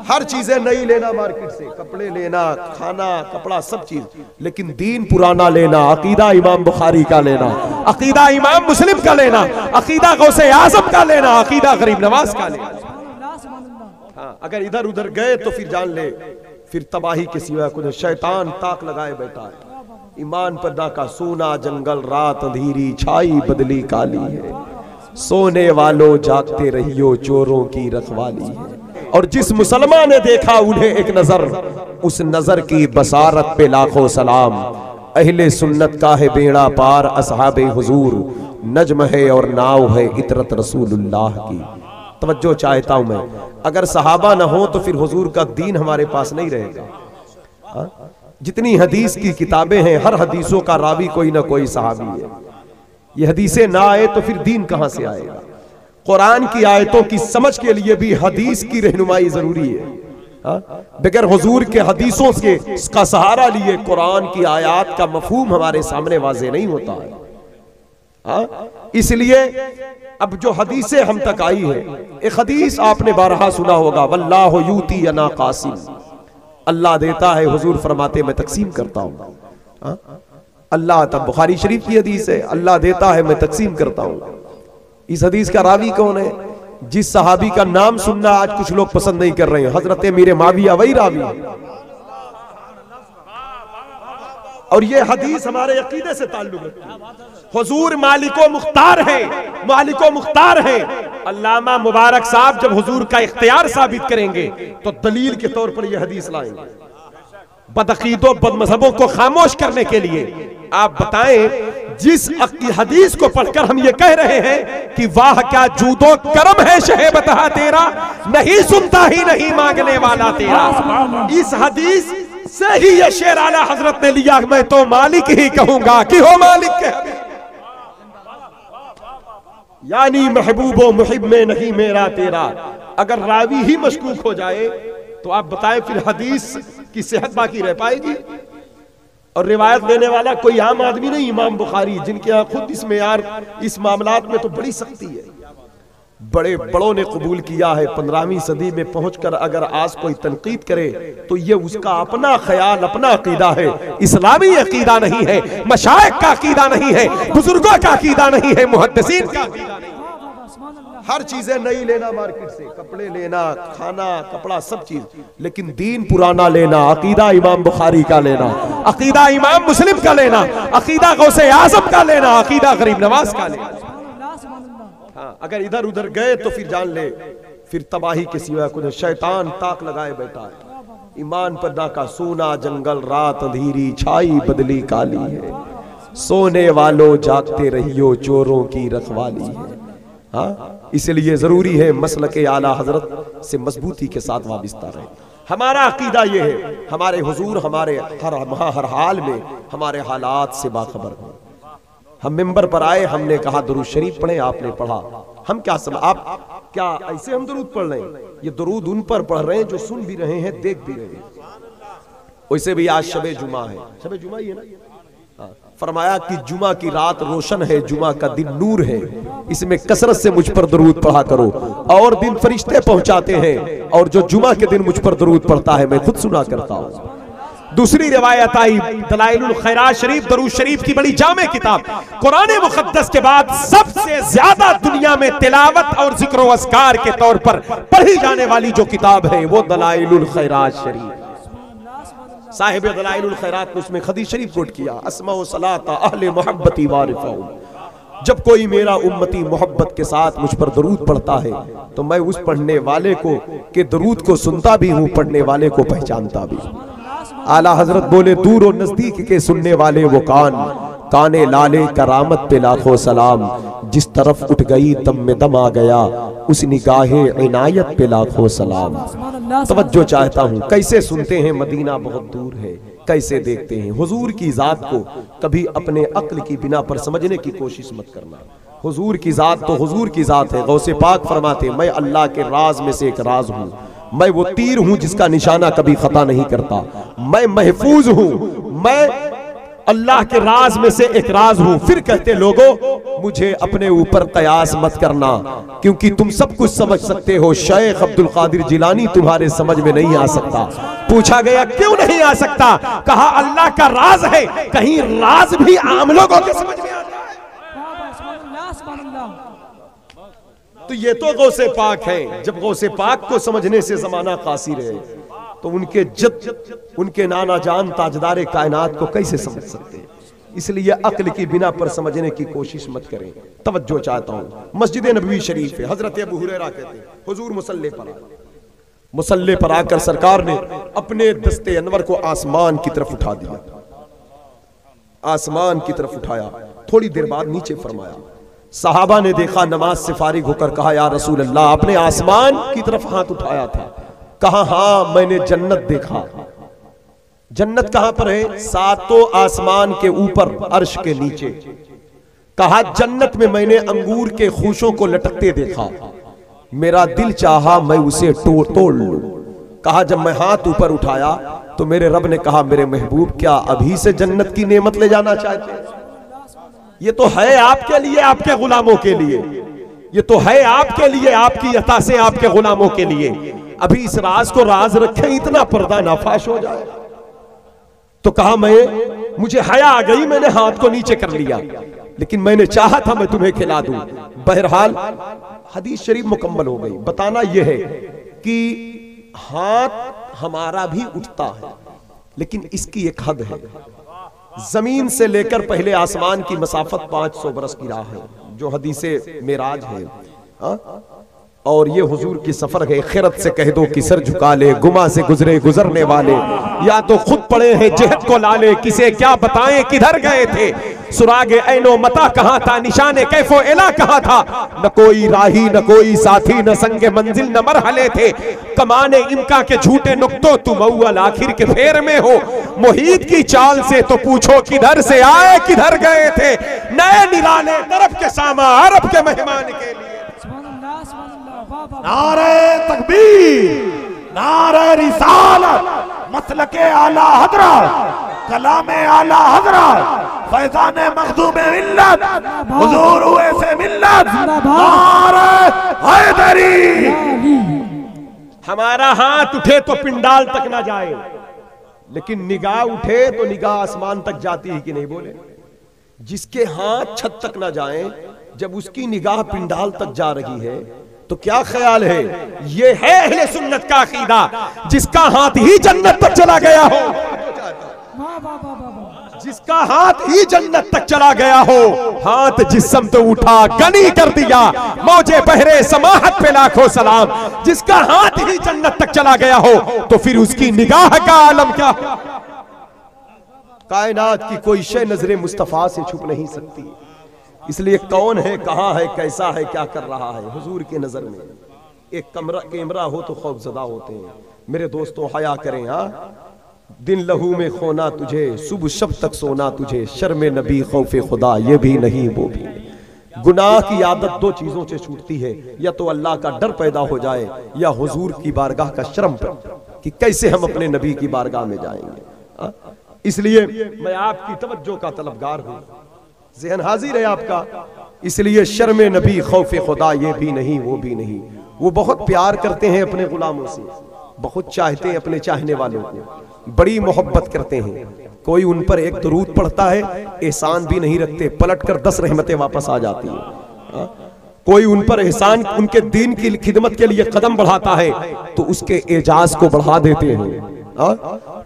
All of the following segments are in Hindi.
हर चीजें नई लेना मार्केट से, कपड़े लेना, खाना, कपड़ा, सब चीज, लेकिन दीन पुराना लेना। अकीदा इमाम बुखारी का लेना, अकीदा इमाम मुस्लिम का लेना, अकीदा गौसे आज़म का लेना, अकीदा गरीब नवाज का लेना। हाँ, अगर इधर उधर गए तो फिर जान ले, फिर तबाही के सिवा कुछ शैतान ताक लगाए बैठा है। ईमान पर ना का सोना जंगल, रात अंधेरी छाई बदली काली है, सोने वालों जागते रहियो चोरों की रखवाली है। और जिस मुसलमान ने देखा उन्हें एक नजर, उस नजर की बसारत पे लाखों सलाम। अहले सुन्नत का है बेड़ा पार, असहाबे हुजूर नज्म है और नाव है इतरत रसूलुल्लाह की। तवज्जो चाहता हूं मैं, अगर सहाबा ना हो तो फिर हुजूर का दीन हमारे पास नहीं रहेगा। हाँ? जितनी हदीस की किताबें हैं, हर हदीसों का रावी कोई ना कोई सहाबी है। ये हदीसें ना आए तो फिर दीन कहां से आएगा? कुरान की आयतों की समझ के लिए भी हदीस की रहनुमाई जरूरी है। बगैर हुजूर के हदीसों से इसका सहारा लिए कुरान की आयत का मफहूम हमारे सामने वाज़े नहीं होता है। इसलिए अब जो हदीसें हम तक आई है, एक हदीस आपने बारहा सुना होगा, वल्लाहु यूती अना कासिम, अल्लाह देता है, हुजूर फरमाते मैं तकसीम करता हूं। अल्लाह, तब बुखारी शरीफ की हदीस है, अल्लाह देता है मैं तकसीम करता हूं। इस हदीस का रावी कौन है? जिस सहाबी का नाम सुनना आज कुछ लोग पसंद नहीं कर रहे हैं, हजरत मीर माविया वही रावी है। और ये हदीस हमारे अकीदे से ताल्लुक रखती है। हुजूर मालिको मुख्तार है, मालिको मुख्तार है। अल्लामा मुबारक साहब जब हुजूर का इख्तियार साबित करेंगे तो दलील के तौर पर यह हदीस लाएंगे। बदअकीदों बदमज़हबों को खामोश करने के लिए आप बताएं, जिस हदीस को पढ़कर हम ये कह रहे हैं कि वाह क्या जूदो करम है शहे बता तेरा, नहीं सुनता ही नहीं मांगने वाला तेरा। इस हदीस से ही ये शेर आला हजरत ने लिया, मैं तो मालिक ही कहूंगा कि हो मालिक के, यानी महबूबो मुहिब में नहीं मेरा तेरा। अगर रावी ही मशकूक हो जाए तो आप बताएं फिर हदीस की सेहत बाकी रह पाएगी? और रिवायत लेने वाला कोई आम आदमी नहीं, इमाम बुखारी, जिनके यहाँ खुद इसमें यार इस मामलात में तो बड़ी सख्ती है। बड़े बड़ों ने कबूल किया है। 15वीं सदी में पहुंचकर अगर आज कोई तनकीद करे तो ये उसका अपना ख्याल, अपना अकीदा है, इस्लामी अकीदा नहीं है, मशाइख का अकीदा नहीं है, बुजुर्गों का अकीदा नहीं है, मुहद्दिसीन का अकीदा नहीं है। हर चीजें नई लेना मार्केट से, कपड़े लेना, खाना, कपड़ा, सब चीज, लेकिन दीन पुराना लेना। अकीदा इमाम बुखारी का लेना, अकीदा इमाम मुस्लिम का लेना, अकीदा गौसे आज़म का लेना, अकीदा गरीब नवाज का लेना। हाँ, अगर इधर उधर गए तो फिर जान ले, फिर तबाही के सिवा कुछ शैतान ताक लगाए बैठा है। ईमान पर ना का सोना जंगल, रात अंधेरी छाई बदली काली है, सोने वालों जागते रहियो चोरों की रखवाली है। हाँ, इसलिए जरूरी है मसलके आला हजरत से मजबूती के साथ वाबिस्ता रहे। हमारा अकीदा ये है, हमारे हुजूर हमारे हर हाल में हमारे हालात से बाखबर हो। हम मिंबर पर आए, हमने कहा दुरूद शरीफ पढ़े, आपने पढ़ा, हम क्या समझ, आप क्या ऐसे हम दुरूद पढ़ रहे हैं? ये दुरूद उन पर पढ़ रहे हैं जो सुन भी रहे हैं, देख भी रहे हैं। वैसे भी आज शबे जुमा है, शबे जुमा ही है ना। फरमाया कि जुमा की रात रोशन है, जुमा का दिन नूर है, इसमें कसरत से मुझ पर दरूद पढ़ा करो। और दिन फरिश्ते पहुंचाते हैं, और जो जुमा के दिन मुझ पर दरूद पढ़ता है मैं खुद सुना करता हूं। दूसरी रिवायत आई, दलाइलुल खैरात शरीफ, दरूद शरीफ की बड़ी जामे किताब, कुरान मुकद्दस के बाद सबसे ज्यादा दुनिया में तिलावत और जिक्र व अस्कार के तौर पर पढ़ी जाने वाली जो किताब है वो दलाइलुल खैरात शरीफ। साहिब दलाइलुल खैरात ने उसमें हदीस शरीफ कोट किया, अस्मा व सलाता अहले मोहब्बती वारिफाऊ, जब कोई मेरा उम्मती मोहब्बत के साथ मुझ पर दरूद पढ़ता है तो मैं उस पढ़ने वाले को के दरूद को सुनता भी हूँ, पढ़ने वाले को पहचानता भी। आला हजरत बोले, दूर और नजदीक के सुनने वाले वो कान, काने लाले करामत पे लाखों सलाम, जिस तरफ उठ गई दम में दम आ गया, उस निगाहे इनायत पे लाखों सलाम। तवज्जो चाहता हूँ, कैसे सुनते हैं मदीना बहुत दूर है, कैसे देखते हैं हुजूर की जात को, कभी अपने अक्ल की बिना पर समझने की कोशिश मत करना। हुजूर की जात तो हुजूर की जात है। गौसे पाक फरमाते, मैं अल्लाह के राज में से एक राज हूँ, मैं वो तीर हूं जिसका निशाना कभी खता नहीं करता, मैं महफूज हूं, मैं अल्लाह के राज में से एक राज हूं। फिर कहते लोगों मुझे अपने ऊपर कयास मत करना, क्योंकि तुम सब कुछ समझ सकते हो, शेख अब्दुल कादिर जिलानी तुम्हारे समझ में नहीं आ सकता। पूछा गया क्यों नहीं आ सकता? कहा अल्लाह का राज है, कहीं राज भी आम लोगों के समझ में आता है? तो ये तो गौसे पाक है। जब गौसे पाक को समझने से जमाना कासिर है, तो उनके जद उनके नाना जान ताजदारे कायनात को कैसे समझ सकते हैं? इसलिए अक्ल की बिना पर समझने की कोशिश मत करें। तवज्जो चाहता हूं, मस्जिद नबवी शरीफ है। हजरत अबू हुरैरा कहते हैं हुजूर मुसल्ले पर आकर सरकार ने अपने दस्ते अनवर को आसमान की तरफ उठा दिया, आसमान की तरफ उठाया। थोड़ी देर बाद नीचे फरमाया। सहाबा ने देखा, नमाज से फारिग होकर कहा या रसूल अल्लाह, आपने आसमान की तरफ हाथ उठाया था। कहा हाँ, मैंने जन्नत देखा। जन्नत कहां पर है? सातों आसमान के ऊपर, अर्श के नीचे। कहा जन्नत में मैंने अंगूर के खूशों को लटकते देखा, मेरा दिल चाहा मैं उसे तोड़ लूं। कहा जब मैं हाथ ऊपर उठाया तो मेरे रब ने कहा मेरे महबूब क्या अभी से जन्नत की नेमत ले जाना चाहते हैं? ये तो है आपके लिए, आपके गुलामों के लिए। ये तो है आपके लिए, आपकी अता से आपके गुलामों के लिए। अभी इस राज को राज रखें, इतना पर्दा नाफाश हो जाए। तो कहा मुझे हया आ गई, मैंने हाथ को नीचे कर लिया, लेकिन मैंने चाहा था मैं तुम्हें खिला दूं। बहरहाल हदीस शरीफ मुकम्मल हो गई। बताना यह है कि हाथ हमारा भी उठता है, लेकिन इसकी एक हद है। जमीन से लेकर पहले आसमान की मसाफत 500 बरस की राह है, जो हदीसे मेराज है। और ये हुजूर की सफर है। खिरत से कह दो कि सर झुका ले, गुमा से गुजरे गुजरने वाले, या तो खुद पड़े हैं जेहद को लाले, किसे क्या बताएं किधर गए थे। सुरागे ऐनो मता कहां था, निशाने कैफो एला कहां था। न कोई राही न कोई साथी, न संगे मंजिल न मरहले थे। कमाने इनका के झूठे नुक्तों, तुम अव्वल आखिर के फेर में हो। मुहीत की चाल से तो पूछो किधर से आए किधर गए थे। नए निराले तरफ के सामा अरब के मेहमान के लिए। नारे तकबीर, नारे रिसालत, मसलके आला हजरत, कलामे आला हजरत, फैजाने मखदूमे मिल्लत, हुजूर हुए से मिल्लत, नारे हैदरी। हमारा हाथ उठे तो पिंडाल तक ना जाए, लेकिन निगाह उठे तो निगाह आसमान तक जाती है कि नहीं? बोले जिसके हाथ छत तक ना जाए, जब उसकी निगाह पिंडाल तक जा रही है तो क्या ख्याल है? ये है अहले सुन्नत का अकीदा, जिसका हाथ ही जन्नत तक चला गया हो, जिसका हाथ ही जन्नत तक चला गया हो। हाथ जिस्म तो उठा गनी कर दिया, मौजे बहरे समाहत पे लाखों सलाम। जिसका हाथ ही जन्नत तक चला गया हो, तो फिर उसकी निगाह का आलम क्या? कायनात की कोई शय नजरे मुस्तफा से छुप नहीं सकती। इसलिए कौन है, कहां है, कैसा है, क्या कर रहा है, हुजूर के नजर में एक कैमरा हो तो खौफजदा होते हैं। मेरे दोस्तों हया करें। दिन लहू में खोना तुझे, सुबह शब तक सोना तुझे, शर्म नबी खौफे खुदा ये भी नहीं वो भी नहीं। गुनाह की आदत दो चीजों से छूटती है, या तो अल्लाह का डर पैदा हो जाए, या हुजूर की बारगाह का शर्म कि कैसे हम अपने नबी की बारगाह में जाएंगे। इसलिए मैं आपकी तवज्जो का तलबगार हूं, ज़हन हाजिर है आपका। इसलिए शर्म नबी खौफे खुदा ये भी नहीं वो भी नहीं। वो बहुत प्यार करते हैं अपने गुलामों से, बहुत चाहते हैं अपने चाहने वालों को, बड़ी मोहब्बत करते हैं। कोई उन पर एक दरूद पढ़ता है, एहसान भी नहीं रखते, पलट कर 10 रहमतें वापस आ जाती हैं। कोई उन पर एहसान, उनके दीन की खिदमत के लिए कदम बढ़ाता है तो उसके एजाज को बढ़ा देते हैं,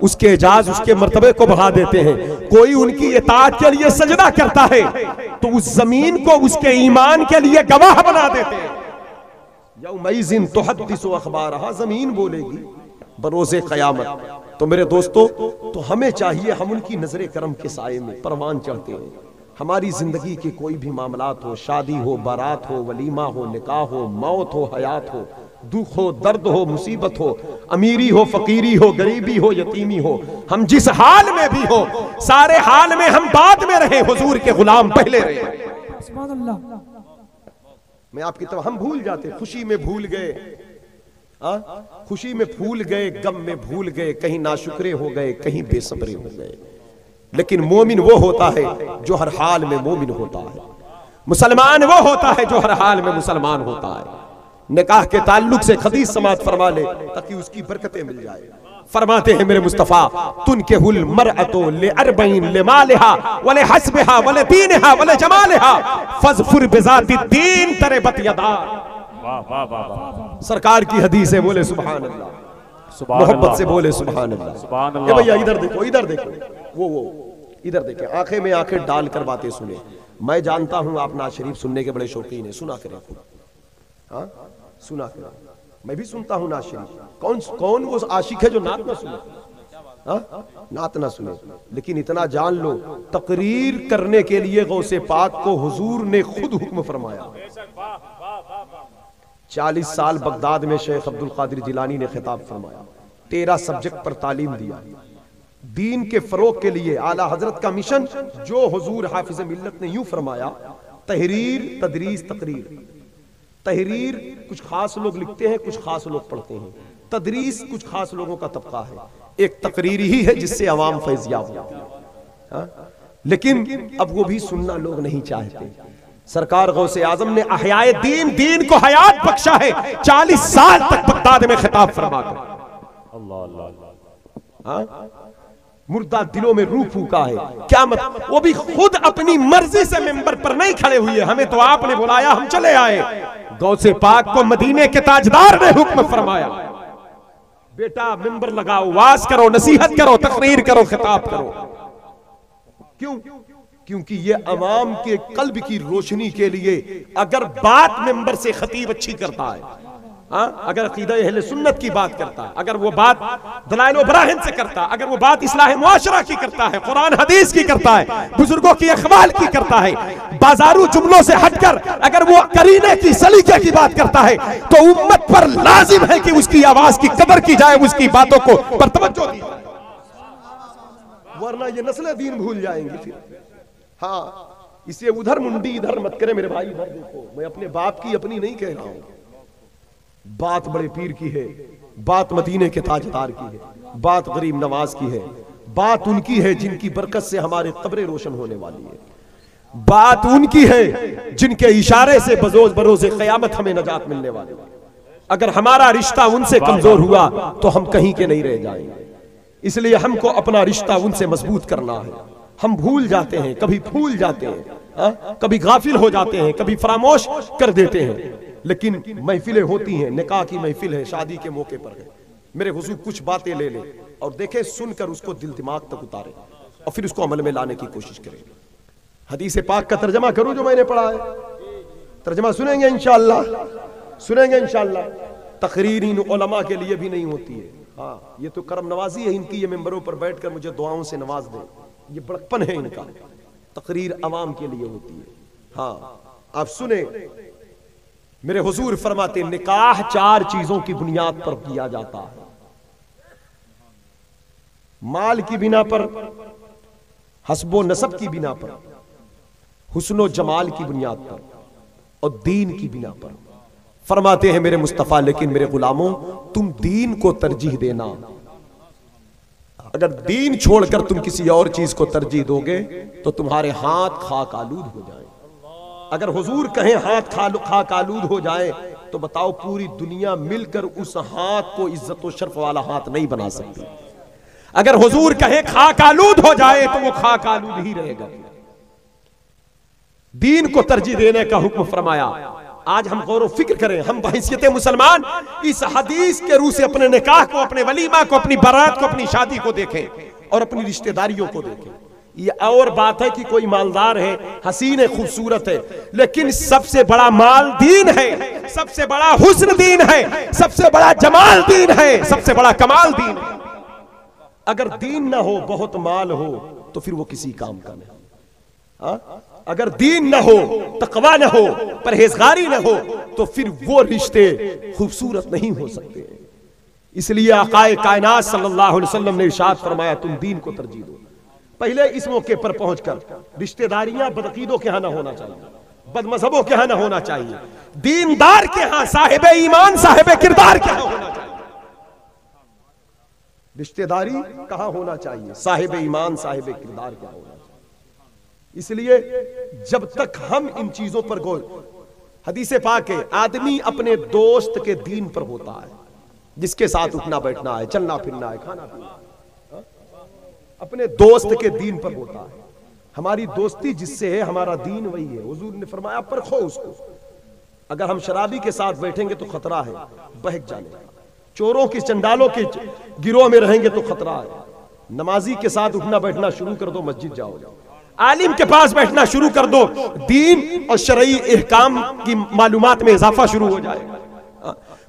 उसके एजाज उसके मर्तबे को बढ़ा देते हैं। कोई उनकी इताअत के लिए सजदा करता है तो उस जमीन को उसके ईमान के लिए गवाह बना देते हैं। यौमइज़िन तुहद्दिसु अख़बारहा, जमीन बोलेगी बरोज़े क़यामत। तो मेरे दोस्तों, तो हमें चाहिए हम उनकी नजरे करम के साये में परवान चढ़ते हैं। हमारी जिंदगी के कोई भी मामलात हो, शादी हो, बारात हो, वलीमा हो, निकाह हो, मौत हो, हयात हो, दुख हो, दर्द हो, मुसीबत हो, अमीरी हो, फकीरी हो, गरीबी हो, यतीमी हो, हम जिस हाल में भी हो, सारे हाल में हम बाद में रहे, हुजूर के गुलाम पहले रहे। मैं आपकी तरफ, हम भूल जाते, खुशी में भूल गए, खुशी में भूल गए, गम में भूल गए, कहीं नाशुक्रे हो गए, कहीं बेसब्रे हो गए। लेकिन मोमिन वो होता है जो हर हाल में मोमिन होता है। मुसलमान वो होता है जो हर हाल में मुसलमान होता है। निकाह के ताल्लुक से हदीस समाअत फरमा ले ताकि उसकी बरकतें मिल जाए। फरमाते हैं मेरे मुस्तफा, तुनकिहुल मरअतु लिअरबईन लिमालिहा व लिहस्बिहा व लिदीनिहा व लिजमालिहा फज़फुर बिज़ाति दीन तरबत यदा। वाह वाह वाह, सरकार की हदीस है, बोले सुभान अल्लाह, मोहब्बत से बोले सुभान अल्लाह, सुभान अल्लाह। भैया इधर देखो, इधर देखो, वो इधर देखें, आंखें में आंखें डालकर बातें सुने। मैं जानता हूं आप नात शरीफ सुनने के बड़े शौकीन हैं, सुना करें, हाँ सुना करें, मैं भी सुनता हूं नात शरीफ। कौन वो आशिक है जो नात ना सुने, हाँ नात ना सुने। लेकिन इतना जान लो, तकरीर करने के लिए गौसे पाक को हुजूर ने खुद हुक्म फरमाया। 40 साल बगदाद में शेख अब्दुल कादिर जिलानी ने खिताब फरमाया, 13 सब्जेक्ट पर तालीम दिया। दीन के फरोग के लिए आला हजरत का मिशन जो हुजूर हाफिज मिल्लत ने यूं फरमाया, तहरीर तदरीस तकरीर। तहरीर कुछ खास लोग लिखते हैं, कुछ खास लोग पढ़ते हैं। तदरीस कुछ खास लोगों का तबका है। एक तकरीर ही है जिससे अवाम फैज़याब होती है, लेकिन अब वो भी सुनना लोग नहीं चाहते। सरकार गौसे आजम ने अहयाए दीन को हयात बख्शा है, 40 साल तक बगदाद में खिताब फरमाकर। अल्लाह अल्लाह, मुर्दा दिलों में रूह फूका है। क्या मत, वो भी खुद अपनी मर्जी से मिंबर पर नहीं खड़े हुए, हमें तो आपने बुलाया, हम चले आए। गौसे पाक को मदीने के ताजदार ने हुक्म फरमाया, बेटा मिंबर लगाओ, वाज करो, नसीहत करो, तकरीर करो, खिताब करो। क्यों? क्योंकि ये अवाम के कल्ब की रोशनी के लिए अगर बात मिंबर से खतीब अच्छी करता है, अगर अकीदा अहले सुन्नत की बात करता है, अगर वो बात दलाइल व बराहिन से करता है, अगर वो बात इस्लाह मुआशरा की करता है, कुरान हदीस की करता है, बुजुर्गों की अखबाल की करता है, बाजारू जुमलों से हटकर अगर वो करीने की सलीके की बात करता है, तो उम्मत पर लाजिम है कि उसकी आवाज की कदर की जाए, उसकी बातों को पर तवज्जो दी जाए, वरना ये नस्लें दीन भूल जाएंगी फिर। हाँ, इसे उधर मुंडी इधर मत करे मेरे भाई, इधर देखो। मैं अपने बाप की अपनी नहीं कह रहा हूं, बात बड़े पीर की है, बात मदीने के ताजदार की है, बात गरीब नवाज की है, बात उनकी है जिनकी बरकत से हमारे कब्रें रोशन होने वाली है, बात उनकी है जिनके इशारे से बरोज़ क़यामत हमें नजात मिलने वाली है। अगर हमारा रिश्ता उनसे कमजोर हुआ तो हम कहीं के नहीं रह जाएंगे। इसलिए हमको अपना रिश्ता उनसे मजबूत करना है। हम भूल जाते हैं, कभी भूल जाते हैं, कभी गाफिल हो जाते हैं, कभी फरामोश कर देते हैं, लेकिन महफिलें होती हैं, निकाह की महफिल है, शादी के मौके पर है, मेरे हुजूर कुछ बातें ले ले और देखे, सुनकर उसको दिल दिमाग तक उतारे और फिर उसको अमल में लाने की कोशिश करें। हदीस पाक का तर्जमा करूं जो मैंने पढ़ा है, तर्जमा सुनेंगे इंशाअल्लाह, सुनेंगे इंशाअल्लाह। तकरीर इन उलमा के लिए भी नहीं होती है, हाँ ये तो करम नवाजी है इनकी, ये मेंबरों पर बैठकर मुझे दुआओं से नवाज दे, ये बड़कपन है इनका। तकरीर अवाम के लिए होती है। हाँ आप सुने, मेरे हुजूर फरमाते, निकाह 4 चीजों की बुनियाद पर किया जाता है, माल की बिना पर, हस्बो नसब की बिना पर, हुस्नो जमाल की बुनियाद पर और दीन की बिना पर। फरमाते हैं मेरे मुस्तफा, लेकिन मेरे गुलामों तुम दीन को तरजीह देना, अगर दीन छोड़कर तुम किसी और चीज को तरजीह दोगे तो तुम्हारे हाथ खाक आलूद हो जाए। अगर हुजूर कहें हाथ खाक आलूद हो जाए तो बताओ पूरी दुनिया मिलकर उस हाथ को इज्जत और शर्फ वाला हाथ नहीं बना सकती। अगर हुजूर कहे खाक आलूद हो जाए तो वो खाक आलूद ही रहेगा। दीन को तरजीह देने का हुक्म फरमाया। आज हम गौर फिक्र करें, हम बहैसियत मुसलमान इस हदीस के रूह से अपने निकाह को, अपने वलीमा को, अपनी बारात को, अपनी शादी को देखें और अपनी रिश्तेदारियों को देखें। ये और बात है कि कोई मालदार है, हसीन है, खूबसूरत है, लेकिन सबसे बड़ा माल दीन है, सबसे बड़ा हुस्न दीन है, सबसे बड़ा जमाल दीन है, सबसे बड़ा कमाल दीन है। अगर दीन ना हो, बहुत माल हो, तो फिर वो किसी काम का नहीं। अगर दीन न हो, तकवा न हो, परहेजगारी न हो, तो फिर वो रिश्ते खूबसूरत नहीं हो सकते। इसलिए आकाए कायनात सल्लल्लाहु अलैहि वसल्लम ने इरशाद फरमाया, तुम दीन को तरजीह दो। पहले इस मौके पर पहुंचकर रिश्तेदारियां बदअकीदों के यहां ना होना चाहिए, बदमजहबों के यहां ना होना चाहिए, दीनदार के यहां, साहिब ईमान, साहिब किरदार के यहां होना चाहिए। रिश्तेदारी कहाँ होना चाहिए, साहिब ईमान साहिब किरदार क्या होना चाहिए। इसलिए जब तक हम इन चीजों पर गौर, हदीस पाक है आदमी अपने दोस्त के दीन पर होता है, जिसके साथ उठना बैठना है, चलना फिरना है, खाना पीना, अपने दोस्त के दीन पर होता है। हमारी दोस्ती जिससे है हमारा दीन वही है। हुजूर ने फरमाया परखो उसको। अगर हम शराबी के साथ बैठेंगे तो खतरा है बहक जाने का, चोरों की चंडालों के गिरोह में रहेंगे तो खतरा है। नमाजी के साथ उठना बैठना शुरू कर दो, मस्जिद जाओ, आलिम के पास बैठना शुरू कर दो, दीन और शरई एहकाम की मालूमात में इजाफा शुरू हो जाएगा।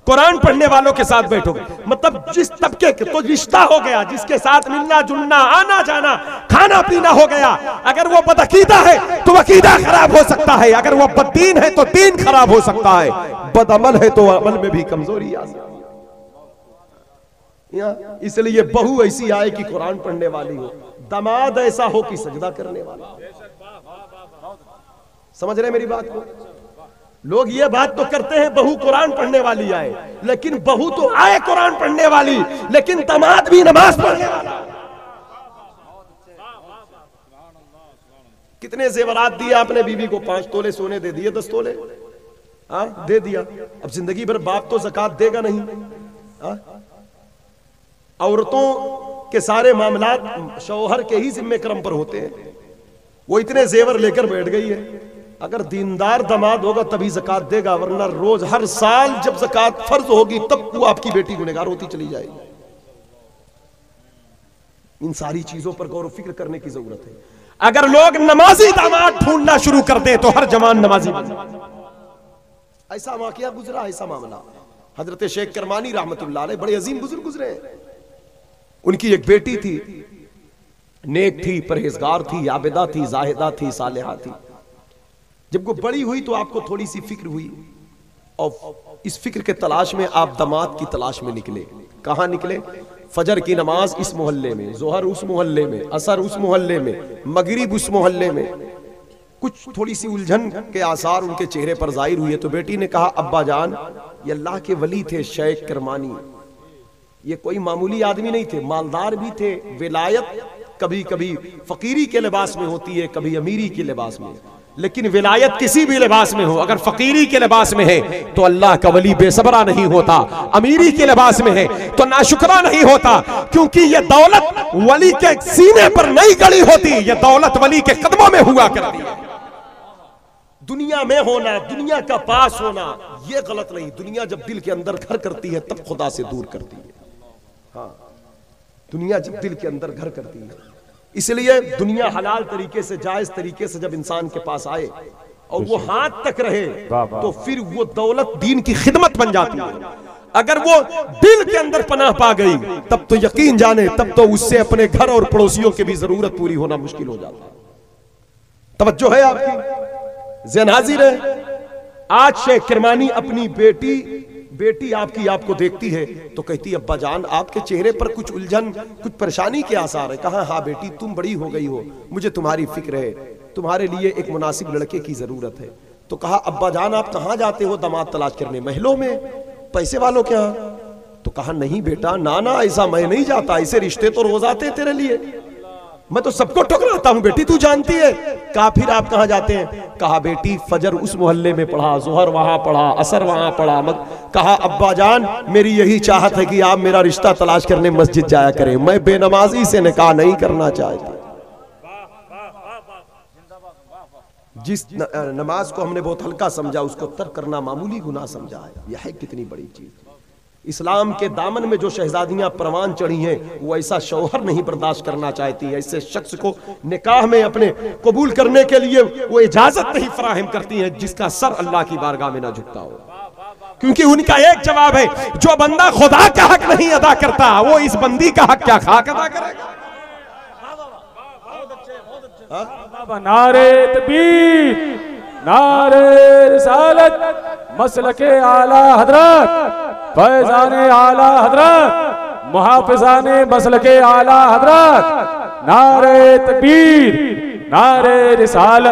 कुरान पढ़ने वालों के साथ बैठोगे, मतलब जिस तबके के तो रिश्ता हो गया, जिसके साथ मिलना जुलना आना जाना खाना पीना हो गया। अगर वो बदअकीदा है तो अकीदा खराब हो सकता है, अगर वो बददीन है तो दीन खराब हो सकता है, बदअमल है तो अमल में भी कमजोरी आ सकती है। इसलिए बहू ऐसी आए कि कुरान पढ़ने वाली हो, दामाद ऐसा हो कि सजदा करने वाला। समझ रहे मेरी बात को? लोग ये बात तो करते हैं बहू कुरान पढ़ने वाली आए, लेकिन बहू तो आए कुरान पढ़ने वाली, लेकिन दामाद भी नमाज पढ़ने वाला। कितने जेवरात दिए आपने बीवी को? 5 तोले सोने दे दिए, 10 तोले दे दिया। अब जिंदगी भर बाप तो ज़कात देगा नहीं। औरतों के सारे मामलात शौहर के ही जिम्मे करम पर होते हैं। वो इतने जेवर लेकर बैठ गई है। अगर दीनदार दामाद होगा तभी ज़कात देगा, वरना रोज हर साल जब ज़कात फर्ज होगी तब वो आपकी बेटी गुनहगार होती चली जाएगी। इन सारी चीजों पर गौर फिक्र करने की जरूरत है। अगर लोग नमाजी दामाद ढूंढना शुरू कर दे तो हर जवान नमाजी बन जाए। ऐसा वाकया गुजरा, ऐसा मामला। हजरत शेख करमानी रहमतुल्लाह अलैह बड़े अजीम बुजुर्ग गुजरे। उनकी एक बेटी थी, नेक थी, परहेजगार थी, आबिदा थी, जाहिदा थी, सालिहा थी। जब वो बड़ी हुई तो आपको थोड़ी सी फिक्र हुई, और इस फिक्र के तलाश में आप दामाद की तलाश में निकले। कहां निकले? फजर की नमाज इस मोहल्ले में, जोहर उस मोहल्ले में, असर उस मोहल्ले में, मगरिब उस मोहल्ले में। कुछ थोड़ी सी उलझन के आसार उनके चेहरे पर जाहिर हुए तो बेटी ने कहा, अब्बा जान, ये अल्लाह के वली थे शेख करमानी, ये कोई मामूली आदमी नहीं थे, मालदार भी थे। विलायत कभी कभी फकीरी के लिबास में होती है, कभी अमीरी के लिबास में, लेकिन विलायत किसी भी लिबास में हो, अगर फकीरी के लिबास में है तो अल्लाह का वली बेसबरा नहीं होता, अमीरी के लिबास में है तो नाशुक्रा नहीं होता, क्योंकि ये दौलत वली के सीने पर नहीं गड़ी होती, ये दौलत वली के कदमों में हुआ करती है। दुनिया में होना, दुनिया का पास होना, यह गलत नहीं। दुनिया जब दिल के अंदर घर करती है तब खुदा से दूर करती है। हाँ, दुनिया जब दिल के अंदर घर करती है। इसलिए दुनिया हलाल तरीके से, जायज तरीके से जब इंसान के पास आए और वो हाथ तक रहे तो फिर वो दौलत दीन की खिदमत बन जाती है। अगर वो दिल के अंदर पनाह पा गई तब तो यकीन जाने, तब तो उससे अपने घर और पड़ोसियों की भी जरूरत पूरी होना मुश्किल हो जाता है। तवज्जो है आपकी? ज़हन हाजिर है? आज शेख करमानी अपनी बेटी आपको देखती है तो कहती है, अब्बा जान, आपके चेहरे पर कुछ उलझन, कुछ परेशानी के आसार है। कहा, हाँ बेटी, तुम बड़ी हो गई हो, मुझे तुम्हारी फिक्र है, तुम्हारे लिए एक मुनासिब लड़के की जरूरत है। तो कहा, अब्बा जान, आप कहाँ जाते हो दामाद तलाश करने? महलों में, पैसे वालों के यहाँ? तो कहा, नहीं बेटा, ना, ऐसा मैं नहीं जाता, ऐसे रिश्ते तो रोज आते तेरे लिए, मैं तो सबको ठुकराता हूं बेटी, तू जानती है। कहा, फिर आप कहां जाते हैं? कहा, बेटी, फजर उस मोहल्ले में पढ़ा, जोहर वहां पढ़ा, असर वहां पढ़ा। कहा, अब्बा जान, मेरी यही चाहत है कि आप मेरा रिश्ता तलाश करने मस्जिद जाया करें, मैं बेनमाजी से निकाह नहीं करना चाहता। जिस नमाज को हमने बहुत हल्का समझा, उसको तर्क करना मामूली गुनाह समझा है। यह है कितनी बड़ी चीज। इस्लाम के दामन में जो शहजादियां परवान चढ़ी हैं वो ऐसा शौहर नहीं बर्दाश्त करना चाहती है। ऐसे शख्स को निकाह में अपने कबूल करने के लिए वो इजाजत नहीं फराहम करती हैं जिसका सर अल्लाह की बारगाह में ना झुकता हो। क्योंकि उनका एक जवाब है, जो बंदा खुदा का हक नहीं अदा करता वो इस बंदी का हक क्या खाक अदा करेगा? नारे तकबीर, नारे रिसालत, मसलके आला हजरत, फैज़ाने आला हजरत, मुहाफ़िज़ाने मसलके आला हजरत, नारे तकबीर, नारे रिसालत।